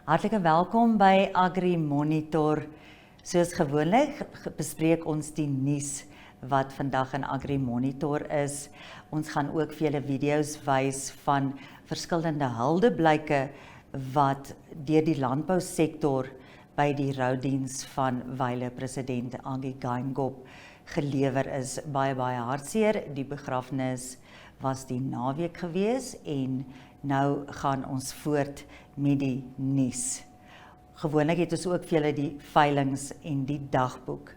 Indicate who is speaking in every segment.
Speaker 1: Hartlike welkom by Agri Monitor. Soos gewoonlik bespreek ons die nuus wat vandag in Agri Monitor is. Ons gaan ook vele video's wys van verskillende huldeblyke wat deur die landbousektor by die roudiens van wyle president Hage Geingob gelewer is. Baie hartseer. Die begrafnis was die naweek gewees en nou gaan ons voort met die nuus. Gewoonlik het ons ook vir julle die veilings en die dagboek.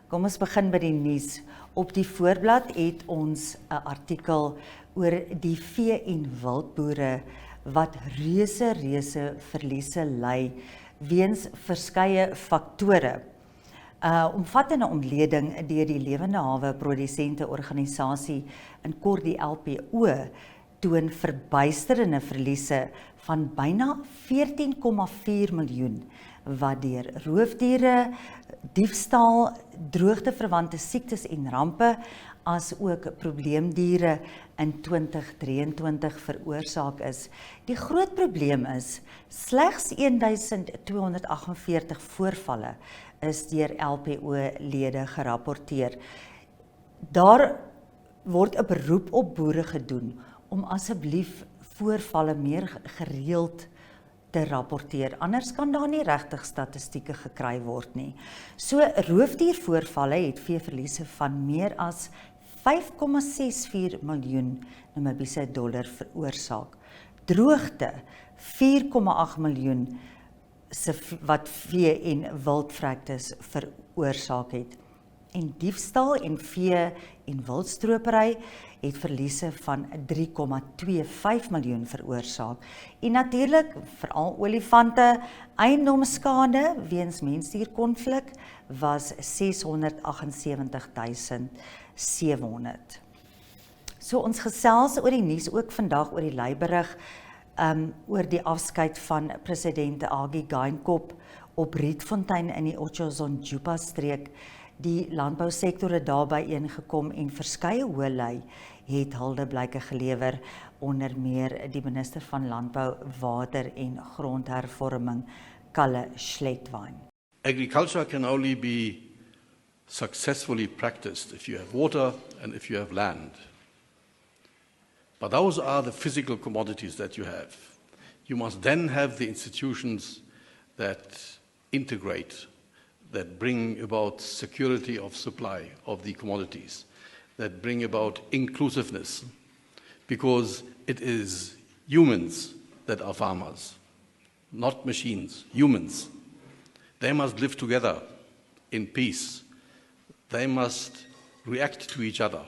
Speaker 1: Kom ons begin by die nuus. Op die voorblad het ons 'n artikel oor die vee- en wildboere wat reuse verliese ly weens verskeie faktore. Omvattende ontleding deur die Lewendehaweprodusente-organisasie, in kort die LPO, toon verbysterende verliese van byna 14,4 miljoen wat deur roofdiere, diefstal, droogte-verwante siektes en rampe as ook probleemdiere in 2023 veroorsaak is. Die groot probleem is, slegs 1248 voorvalle is deur LPO-lede gerapporteer. Daar word 'n beroep op boere gedoen om asseblief voorvalle meer gereeld te rapporteer. Anders kan daar nie regtig statistieke gekry word nie. So roofdiervoorvalle het veeverliese van meer as 5,64 miljoen Namibiese dollar veroorsaak. Droogte 4,8 miljoen wat vee- en wildvrektes veroorsaak het. En diefstal en vee- en wildstropery het verliese van 3,25 miljoen veroorsaak. En natuurlik, veral olifante, eiendomsskade weens mensdierkonflik was 678.700. So ons gesels oor die nuus ook vandag oor die leiberig, oor die afskeid van president Hage Geingob op Rietfontein in die Otjozondjupa-strek. Die landbousektor het daarby ingekom en verskeie hoëlui het huldeblyke gelewer, onder meer die minister van Landbou, Water en Grondhervroming, Calle Schlettwein.
Speaker 2: Agriculture can only be successfully practiced if you have water and if you have land. But those are the physical commodities that you have. You must then have the institutions that integrate, that bring about security of supply of the commodities, that bring about inclusiveness, because it is humans that are farmers, not machines, humans. They must live together in peace. They must react to each other,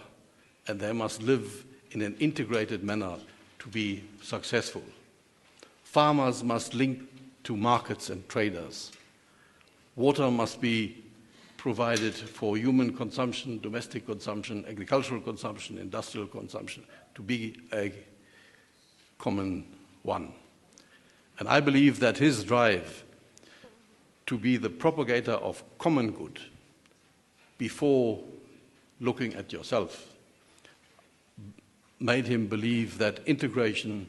Speaker 2: and they must live in an integrated manner to be successful. Farmers must link to markets and traders. Water must be provided for human consumption, domestic consumption, agricultural consumption, industrial consumption, to be a common one. And I believe that his drive to be the propagator of common good before looking at yourself made him believe that integration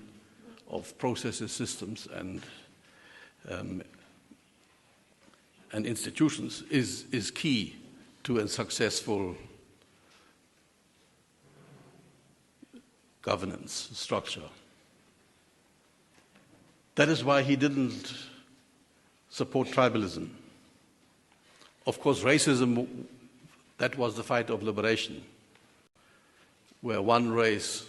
Speaker 2: of processes, systems, and institutions is key to a successful governance structure. That is why he didn't support tribalism. Of course, racism, that was the fight of liberation, where one race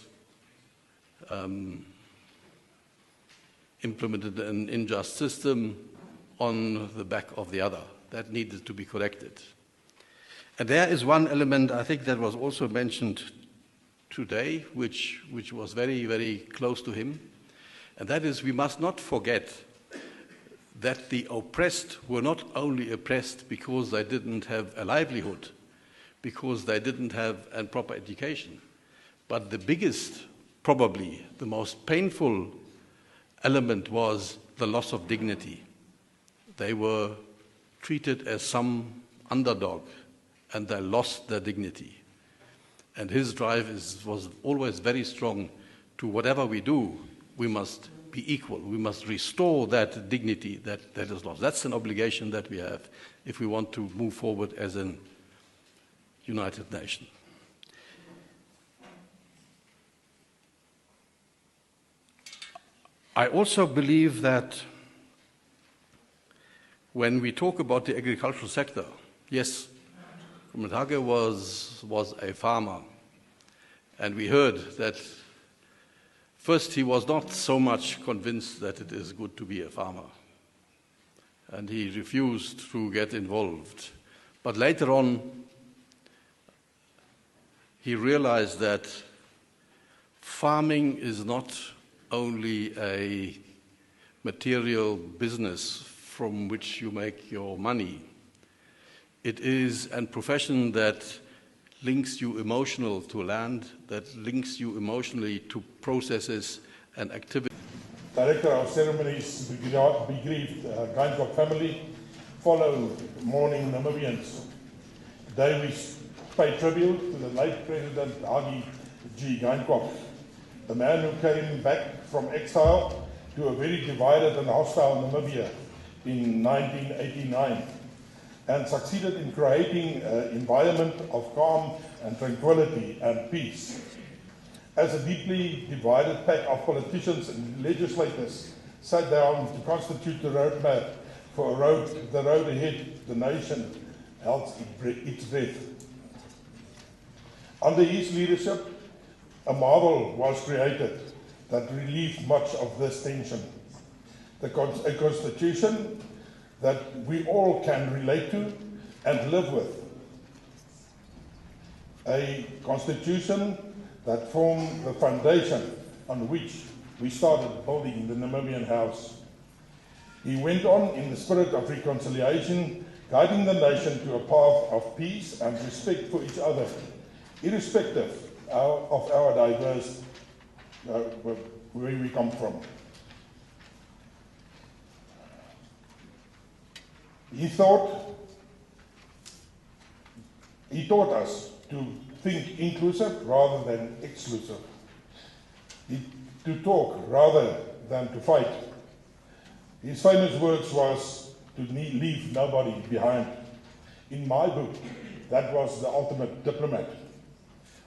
Speaker 2: implemented an unjust system on the back of the other. That needed to be corrected. And there is one element, I think, that was also mentioned today, which was very, very close to him, and that is we must not forget that the oppressed were not only oppressed because they didn't have a livelihood, because they didn't have a proper education, but the biggest, probably the most painful element was the loss of dignity. They were treated as some underdog, and they lost their dignity. And his drive was always very strong to whatever we do, we must be equal. We must restore that dignity that is lost. That's an obligation that we have if we want to move forward as an united nation. I also believe that when we talk about the agricultural sector, yes, Hage was a farmer, and we heard that first he was not so much convinced that it is good to be a farmer, and he refused to get involved. But later on, he realized that farming is not only a material business from which you make your money. It is a profession that links you emotional to land, that links you emotionally to processes and activities.
Speaker 3: Director of Ceremonies, bereaved Geingob family, follow mourning Namibians. Today we pay tribute to the late President Hage Geingob, the man who came back from exile to a very divided and hostile Namibia in 1989 and succeeded in creating an environment of calm and tranquility and peace. As a deeply divided pack of politicians and legislators sat down to constitute the roadmap for the road ahead, the nation held its breath. Under his leadership, a model was created that relieved much of this tension. A constitution that we all can relate to and live with. A constitution that formed the foundation on which we started building the Namibian house. He went on in the spirit of reconciliation, guiding the nation to a path of peace and respect for each other, irrespective of our diverse, where we come from. He taught us to think inclusive rather than exclusive, to talk rather than to fight. His famous words was to leave nobody behind. In my book, that was the ultimate diplomat.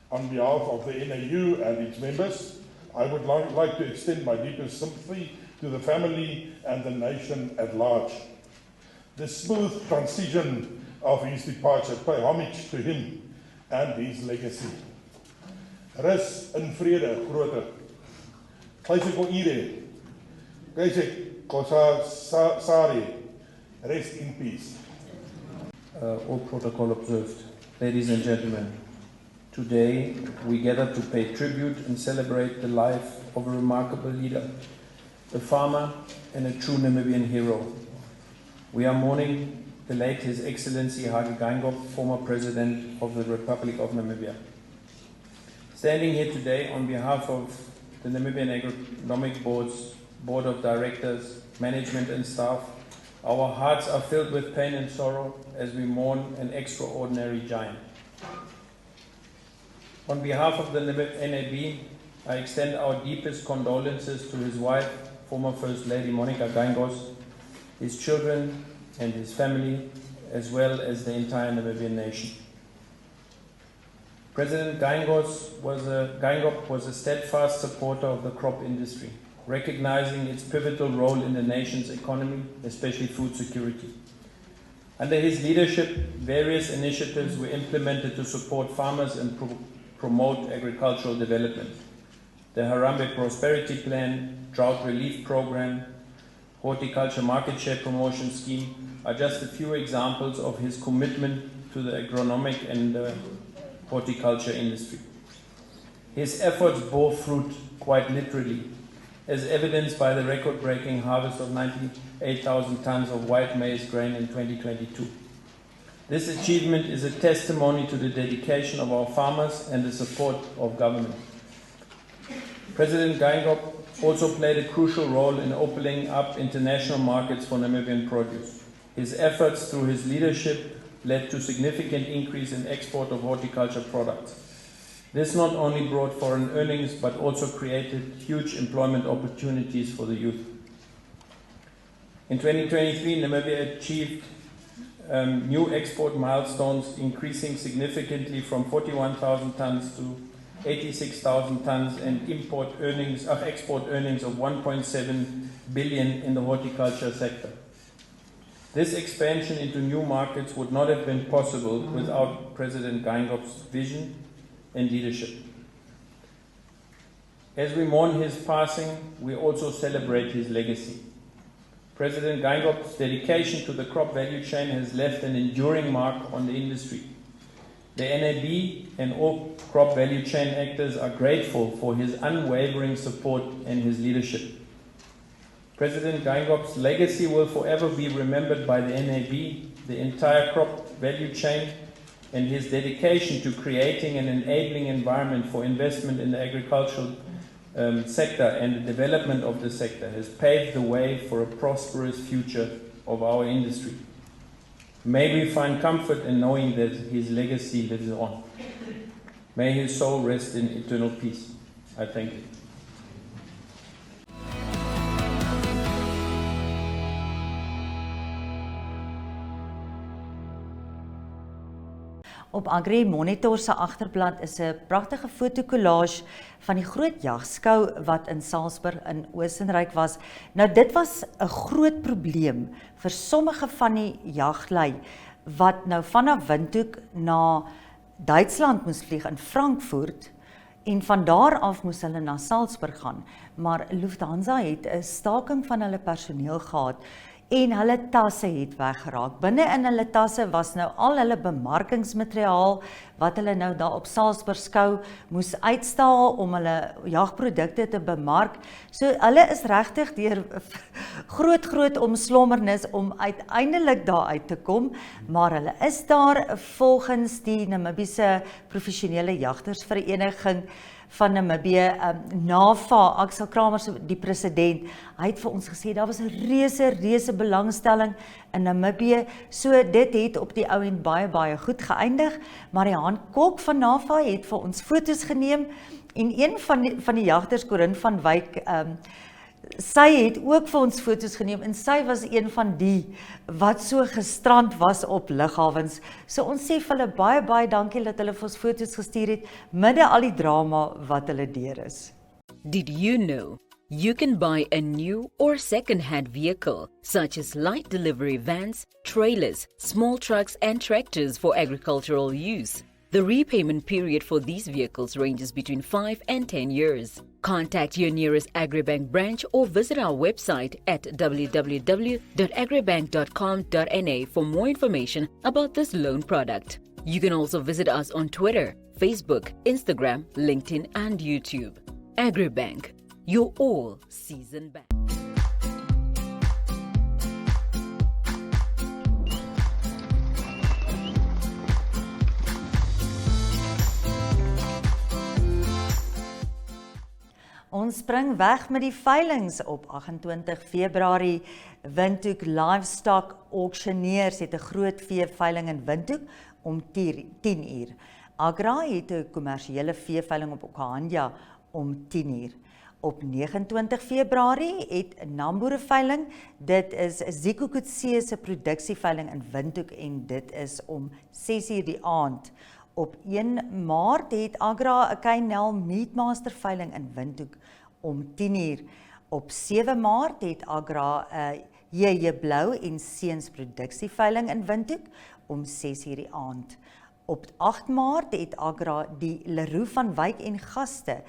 Speaker 3: On behalf of the NAU and its members, I would like to extend my deepest sympathy to the family and the nation at large. The smooth transition of his departure pay homage to him and his legacy. Rus in vrede, groter. Kaisek ire, kaisek kosari, rest in peace.
Speaker 4: All protocol observed. Ladies and gentlemen, today we gather to pay tribute and celebrate the life of a remarkable leader, a farmer and a true Namibian hero. We are mourning the late His Excellency Hage Geingob, former President of the Republic of Namibia. Standing here today on behalf of the Namibian Economic Board's Board of Directors, management and staff, our hearts are filled with pain and sorrow as we mourn an extraordinary giant. On behalf of the NAB, I extend our deepest condolences to his wife, former First Lady Monica Geingob, his children and his family, as well as the entire Namibian nation. President Geingob was a steadfast supporter of the crop industry, recognizing its pivotal role in the nation's economy, especially food security. Under his leadership, various initiatives were implemented to support farmers and promote agricultural development. The Harambee Prosperity Plan, Drought Relief Program, Horticulture Market Share Promotion Scheme are just a few examples of his commitment to the agronomic and horticulture industry. His efforts bore fruit quite literally, as evidenced by the record-breaking harvest of 98,000 tons of white maize grain in 2022. This achievement is a testimony to the dedication of our farmers and the support of government. President Geingob also played a crucial role in opening up international markets for Namibian produce. His efforts through his leadership led to significant increase in export of horticulture products. This not only brought foreign earnings, but also created huge employment opportunities for the youth. In 2023, Namibia achieved new export milestones, increasing significantly from 41,000 tons to 86,000 tons, and export earnings of 1.7 billion in the horticulture sector. This expansion into new markets would not have been possible without President Geingob's vision and leadership. As we mourn his passing, we also celebrate his legacy. President Geingob's dedication to the crop value chain has left an enduring mark on the industry. The NAB and all crop value chain actors are grateful for his unwavering support and his leadership. President Geingob's legacy will forever be remembered by the NAB, the entire crop value chain, and his dedication to creating an enabling environment for investment in the agricultural sector and the development of the sector has paved the way for a prosperous future of our industry. May we find comfort in knowing that his legacy lives on. May his soul rest in eternal peace. I thank you.
Speaker 1: Op Agri Monitor se agterblad is 'n pragtige foto-collage van die groot jagskou wat in Salzburg in Oostenryk was. Nou dit was 'n groot probleem vir sommige van die jaglui wat nou vanaf Windhoek na Duitsland moes vlieg in Frankfurt en van daar af moes hulle na Salzburg gaan. Maar Lufthansa het 'n staking van hulle personeel gehad en hulle tasse het weggeraak. Binne in hulle tasse was nou al hulle bemarkingsmateriaal wat hulle nou daar op Salzburg skou moes uitstal om hulle jagprodukte te bemark. So hulle is regtig deur groot omslommernis om uiteindelik daar uit te kom, maar hulle is daar volgens die Namibiese Professionele Jagtersvereniging van Namibië, NAVA, Axel Kramers, die president, hy het vir ons gesê, daar was 'n reuse belangstelling in Namibië, so dit het op die ou en baie goed geëindig, maar die Haan Kok van NAVA het vir ons foto's geneem, en een van die jagters, Corinne van Wyk, sy het ook vir ons foto's geneem, en sy was een van die wat so gestrand was op lughawens. So ons sê vir hulle baie dankie dat hulle vir ons foto's gestuur het, midde al die drama wat hulle deur is.
Speaker 5: Did you know you can buy a new or second-hand vehicle, such as light delivery vans, trailers, small trucks and tractors for agricultural use? The repayment period for these vehicles ranges between 5 and 10 years. Contact your nearest Agribank branch or visit our website at www.agribank.com.na for more information about this loan product. You can also visit us on Twitter, Facebook, Instagram, LinkedIn and YouTube. Agribank, your all-season bank.
Speaker 1: Ons spring weg met die veilings op 28 Februarie. Windhoek Livestock Auctioneers het 'n groot veeveiling in Windhoek om 10 uur. Agra het 'n kommersiële veeveiling op Okahanja om 10 uur. Op 29 Februarie het Namboere veiling, dit is Zikukutse se produksieveiling in Windhoek en dit is om 6 uur die aand. Op 1 Maart het Agra 'n Kynel Meatmaster veiling in Windhoek om 10 uur. Op 7 Maart het Agra 'n JJ Blou en Seuns produksieveiling in Windhoek om 6 uur die aand. Op 8 Maart het Agra die Leroux van Wyk en gaste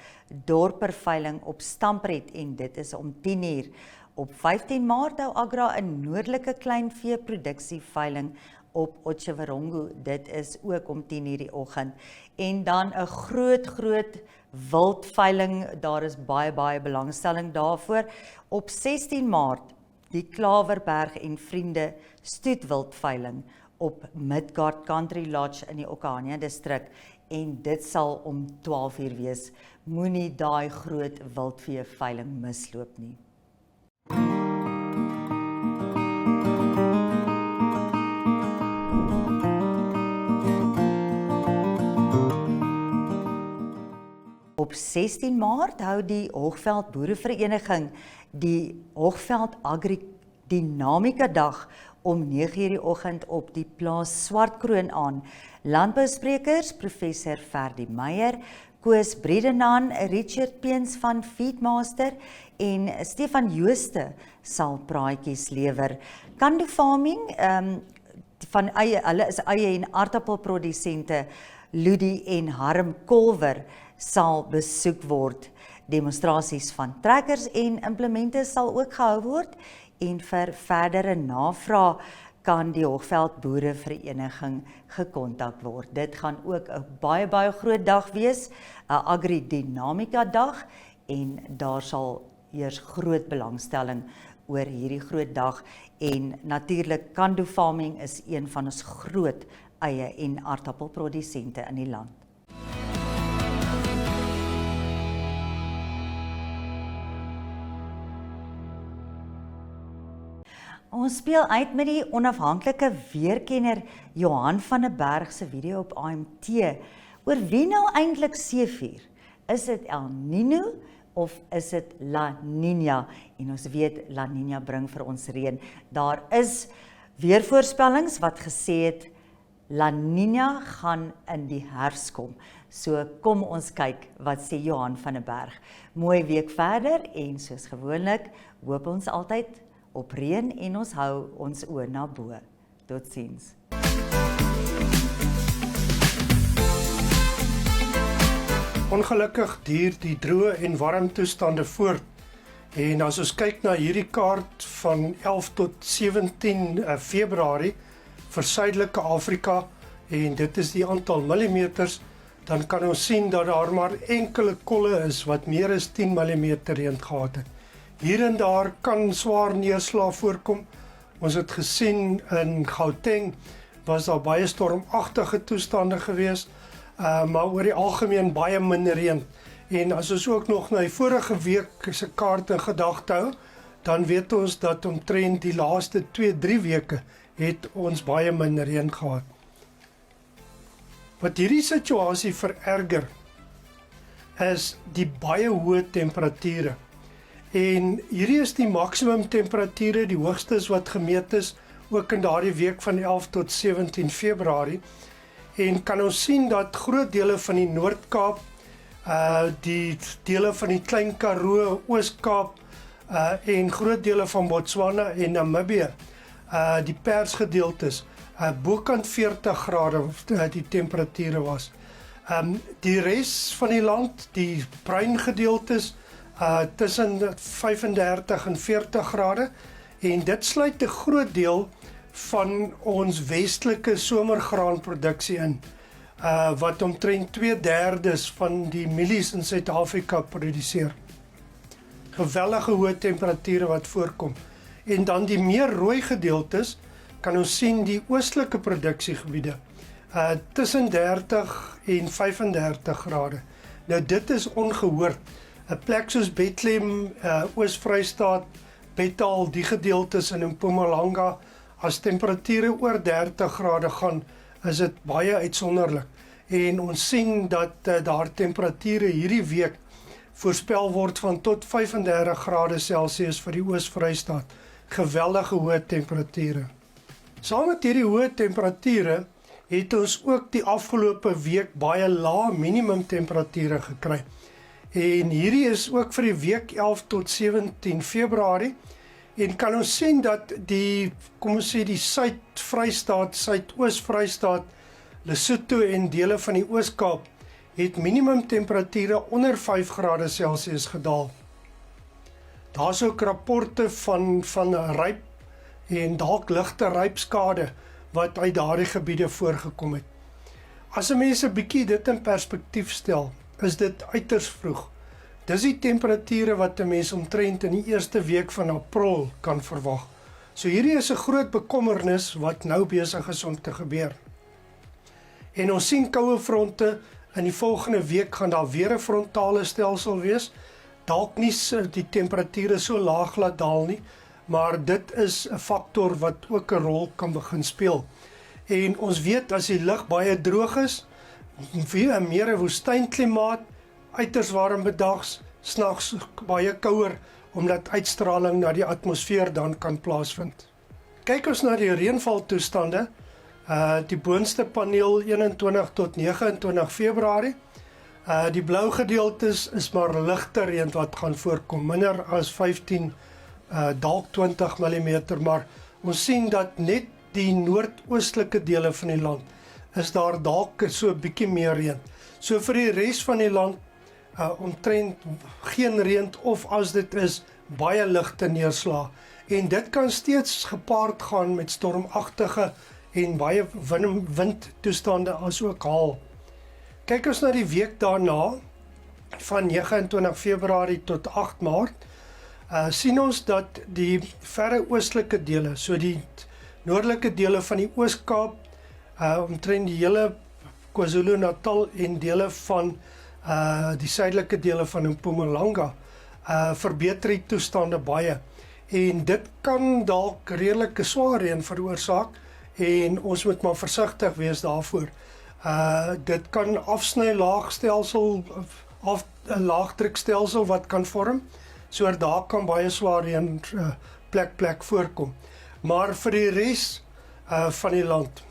Speaker 1: dorperveiling op Stampret en dit is om 10 uur. Op 15 Maart hou Agra 'n noordelike kleinvee produksieveiling op Otjozondjupa-strek, dit is ook om 10 uur die oggend. En dan 'n groot wildveiling, daar is baie belangstelling daarvoor. Op 16 Maart, die Klaverberg en Vriende stoetwildveiling op Midgard Country Lodge in die Okahanja distrik en dit sal om 12 uur wees. Moenie daai groot wildvee veiling misloop nie. Op 16 Maart hou die Hoogveld Boerevereniging die Hoogveld Agri Dinamika Dag om 9:00 die oggend op die plaas Swartkroon aan. Landbousprekers Professor Ferdi Meyer, Koos Bredenan, Richard Peens van Feedmaster en Stefan Jooste sal praatjies lewer. Kando Farming van eie, hulle is eie en aardappelprodusente Ludi en Harm Kolwer sal besoek word. Demonstrasies van trekkers en implemente sal ook gehou word en vir verdere navraag kan die Hoogveld Boerevereniging gekontak word. Dit gaan ook 'n baie groot dag wees, 'n Agri Dinamika Dag en daar sal eers groot belangstelling oor hierdie groot dag en natuurlik Kando Farming is een van ons groot eie en aardappelprodusente in die land. Ons speel uit met die onafhanklike weerkenner Johan van der Berg se video op AMT. Oor wie nou eintlik seevier? Is dit El Niño of is dit La Niña? En ons weet La Niña bring vir ons reën. Daar is weervoorspellings wat gesê het La Niña gaan in die herfs kom. So kom ons kyk wat sê Johan van der Berg. Mooi week verder en soos gewoonlik hoop ons altyd op reën en ons hou ons oë na bo. Totsiens.
Speaker 6: Ongelukkig duur die droë en warm toestande voort. En as ons kyk na hierdie kaart van 11 tot 17 Februarie vir Suidelike Afrika en dit is die aantal millimeters, dan kan ons sien dat daar maar enkele kolle is wat meer as 10 mm reën gehad het. Hier en daar kan swaar neerslag voorkom. Ons het gesien in Gauteng was daar baie stormagtige toestande gewees, maar oor die algemeen baie minder reën. En as ons ook nog na die vorige week se kaart in gedagte hou, dan weet ons dat omtrent die laaste 2-3 weke het ons baie minder reën gehad. Wat hierdie situasie vererger is die baie hoë temperature. En hierdie is die maksimum temperature, die hoogstes wat gemeet is, ook in daardie week van 11 tot 17 Februarie. En kan ons sien dat groot dele van die Noord-Kaap, die dele van die Klein Karoo, Oos-Kaap en groot dele van Botswana en Namibië, die persgedeeltes, bokant 40 grade die temperature was. Die res van die land, die bruin gedeeltes, tussen 35 en 40 grade en dit sluit 'n groot deel van ons westelike somergraanproduksie in, wat omtrent 2/3 van die mielies in Suid-Afrika produseer. Geweldige hoë temperature wat voorkom. En dan die meer rooi gedeeltes, kan ons sien die oostelike produksiegebiede, tussen 30 en 35 grade. Nou dit is ongehoord. 'n plek soos Bethlehem, Oos-Vrystaat, Bethal, die gedeeltes in Mpumalanga, as temperature oor 30 grade gaan, is dit baie uitsonderlik. En ons sien dat daar temperature hierdie week voorspel word van tot 35 grade Celsius vir die Oos-Vrystaat. Geweldige hoë temperature. Saam met hierdie hoë temperature het ons ook die afgelope week baie lae minimum temperature gekry. En hierdie is ook vir die week 11 tot 17 Februarie en kan ons sien dat die, kom ons sê die Suid-Vrystaat, Suidoos-Vrystaat, Lesotho en dele van die Oos-Kaap het minimum temperature onder 5 grade Celsius gedaal. Daar is ook rapporte van ryp en dalk ligte rypskade wat uit daardie gebiede voorgekom het. As 'n mens 'n bietjie dit in perspektief stel, is dit uiters vroeg. Dis die temperature wat 'n mens omtrent in die eerste week van April kan verwag. So hierdie is 'n groot bekommernis wat nou besig is om te gebeur. En ons sien koue fronte, in die volgende week gaan daar weer 'n frontale stelsel wees. Dalk nie die temperature so laag laat daal nie, maar dit is 'n faktor wat ook 'n rol kan begin speel. En ons weet as die lug baie droog is, weer meer 'n woestynklimaat, uiters warm bedags, snags baie kouer omdat uitstraling na die atmosfeer dan kan plaasvind. Kyk ons na die reënvaltoestande, die boonste paneel 21 tot 29 Februarie. Die blou gedeeltes is maar ligte reën wat gaan voorkom, minder as 15, dalk 20 mm, maar ons sien dat net die noordoostelike dele van die land is daar dalk so 'n bietjie meer reën. So vir die res van die land omtrent geen reën of as dit is baie ligte neerslae. En dit kan steeds gepaard gaan met stormagtige en baie windtoestande as ook haal. Kyk ons na die week daarna, van 29 Februarie tot 8 Maart, sien ons dat die verre oostelike dele, so die noordelike dele van die Oos-Kaap, omtrent die hele KwaZulu-Natal en dele van die suidelike dele van Mpumalanga, verbeter die toestande baie. En dit kan dalk redelike swaar reën veroorsaak en ons moet maar versigtig wees daarvoor. Dit kan afsny laagstelsel of 'n laagdrukstelsel wat kan vorm, so daar kan baie swaar reën plek voorkom. Maar vir die res van die land,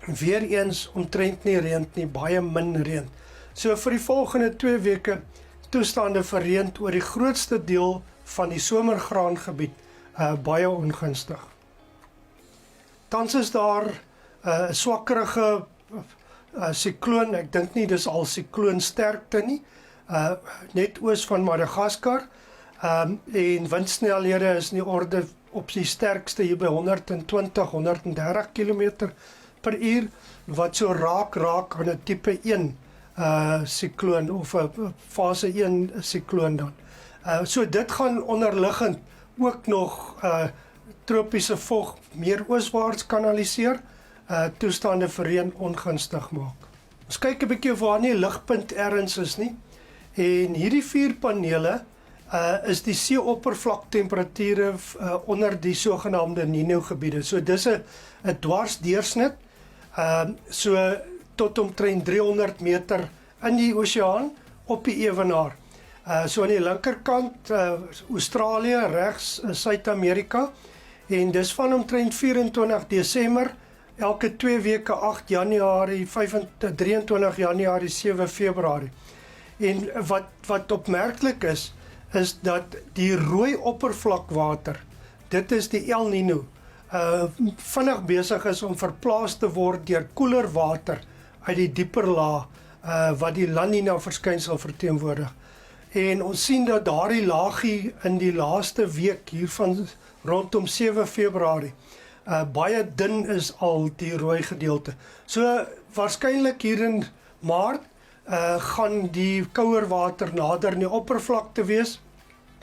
Speaker 6: weer eens omtrent nie reën nie, baie min reën. So vir die volgende 2 weke toestande vir reën oor die grootste deel van die somergraangebied, baie ongunstig. Tans is daar 'n swakkerige sikloon, ek dink nie dis al sikloonsterkte nie, net oos van Madagaskar, en windsnelhede is in die orde op die sterkste hier by 120-130 km/h, wat so raak aan 'n tipe 1 sikloon of 'n fase 1 sikloon dan. So dit gaan onderliggend ook nog tropiese vog meer ooswaarts kanaliseer, toestande vir reën ongunstig maak. Ons kyk 'n bietjie of waar nie ligpunt ergens is nie. En hierdie 4 panele is die seeoppervlaktemperature onder die sogenaamde Niño gebiede. So dis 'n dwarsdeursnit, so tot omtrent 300 meter in die oseaan op die ewenaar. So aan die linkerkant Australië, regs Suid-Amerika, en dis van omtrent 24 Desember, elke 2 weke 8 Januarie, 23 Januarie, 7 Februarie. En wat opmerklik is dat die rooi oppervlakwater, dit is die El Niño, vinnig besig is om verplaas te word deur koeler water uit die dieper laag, wat die La Niña verskynsel verteenwoordig. En ons sien dat daardie laagie in die laaste week hiervan rondom 7 Februarie, baie dun is al die rooi gedeelte. So waarskynlik hier in Maart gaan die kouer water nader in die oppervlakte wees,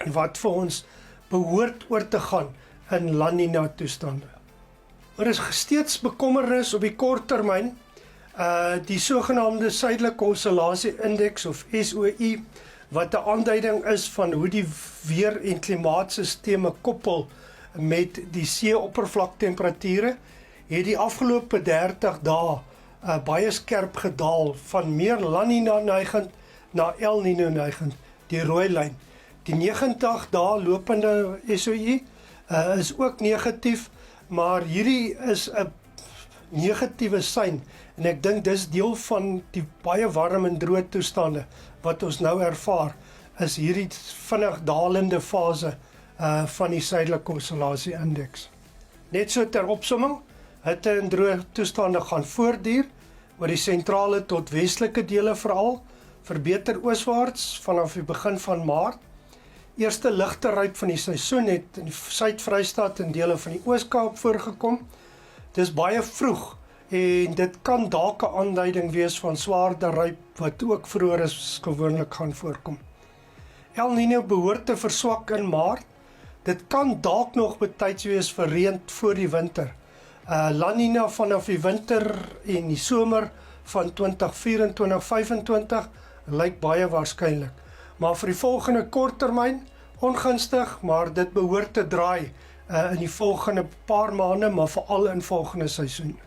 Speaker 6: wat vir ons behoort oor te gaan in La Niña toestande. Er is steeds bekommernis op die kort termyn, die sogenaamde suidelike oscillasie-indeks of SOI, wat 'n aanduiding is van hoe die weer- en klimaatsisteme koppel met die see-oppervlaktemperature, het die afgelope 30 dae baie skerp gedaal van meer La Niña neigend na El Niño neigend, die rooi lyn. Die 90 dae lopende SOI is ook negatief, maar hierdie is 'n negatiewe sein, en ek dink dis deel van die baie warm en droë toestande wat ons nou ervaar, is hierdie vinnig dalende fase van die suidelike oscillasie-indeks. Net so ter opsomming, hitte en droë toestande gaan voortduur oor die sentrale tot westelike dele veral, verbeter ooswaarts vanaf die begin van Maart. Eerste ligte ryp van die seisoen het in die Suid-Vrystaat en dele van die Oos-Kaap voorgekom. Dis baie vroeg en dit kan dalk 'n aanduiding wees van swaarder ryp wat ook vroeër as gewoonlik gaan voorkom. El Niño behoort te verswak in Maart. Dit kan dalk nog betyds wees vir reën voor die winter. La Niña vanaf die winter en die somer van 2024-25 lyk baie waarskynlik. Maar vir die volgende korttermyn ongunstig, maar dit behoort te draai in die volgende paar maande, maar veral in volgende seisoen.